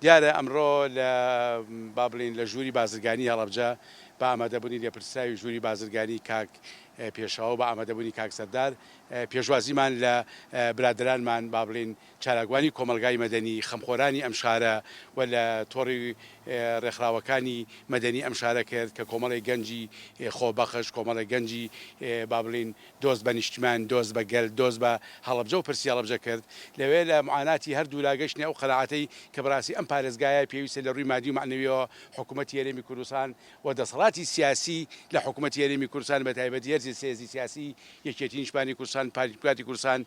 دیارە ئەمڕۆ لە با بڵین لە ژووری بازرگانی هەڵەبجە بە ئامادەبوونی لێپرساوی ژووری بازرگانی کاک پێشەوە بە ئامادەبوونی کاک سەردار پێشوازیمان لە برادرانمان با بڵین چالاکوانی کۆمەلگای مەدەنی خەمخۆرانی ئەم شارە و لە تۆڕی ڕێکخراوەکانی مەدەنی ئەم شارە کرد کە کۆمەڵی گەنجی خۆبەخش کۆمەڵی گەنجی با بڵین دۆست بە نیشتمان دۆست بە گەل دۆست بە هەڵەبجە و پرسی هەڵەبجە کرد لەوێ لە معاناتی هەردوو لاگەشتنی ئەو قەناعەتەی کە بەڕاستی ئەم پارێزگایە پێویستە لە ڕووی مادی و معنەویەوە حکوومەتی هەرێمی کوردستان و دەسەڵاتی سیاسی لە حکوومەتی هەرێمی کوردستان بە تایبەتی هەرزی سێزی سیاسی یەکێتی نیشتمانی کوردستان پارتیکراتی کوردستان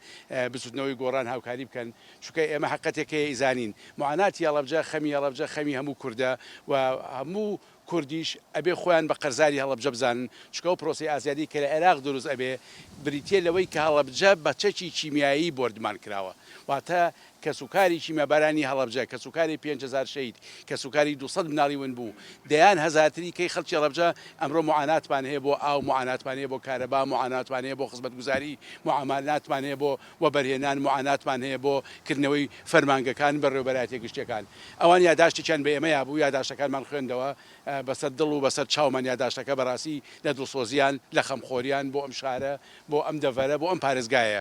بسوودنەوەی گۆڕان هاوکاری بکەن چونکە ئێمە حقەتێکەیە ئیزانین معاناتی هەڵەبجە خەمی هەڵەبجە خەمی هەموو کووردە و هەموو کوردیش ئەبێ خۆیان بە قەرزاری هەڵەبجە بزانن چکە و پرۆسی ئازادی کە لە عێراق دروست ئەبێ بریتێ لەوەی کە هەڵەبجە بە چەکی کیمیایی بردمان کراوە واتە کە سوکاری کیمەبارانی هەڵەبجە کە سوکاری 5,000 شەید کە سوکاری 200 مناڵی ون بوو دەیان هەزارتری کەی خەڵکی هەڵەبجە ئەمڕۆ معاناتمان هەیە بۆ ئاو معاناتمان هەیە بۆ کارەبا معاناتمان هەیە بۆ خزمەتگوزاری معاملاتمان هەیە بۆ وەبەرهێنان معاناتمان هەیە بۆ کردنەوەی فەرمانگەکان بەڕێوەبەرایەتی گشتەکان ئەوان یاداشتێکیان بە ئێمە یابوو یاداشتەکانمان خوێندەوە بەسەر دڵ و بەسەر چاومان یاداشتەکە بەڕاستی لە دڵسۆزیان لە خەمخۆریان بۆ ئەم شارە بۆ ئەم دەڤەرە بۆ ئەم پارێزگایە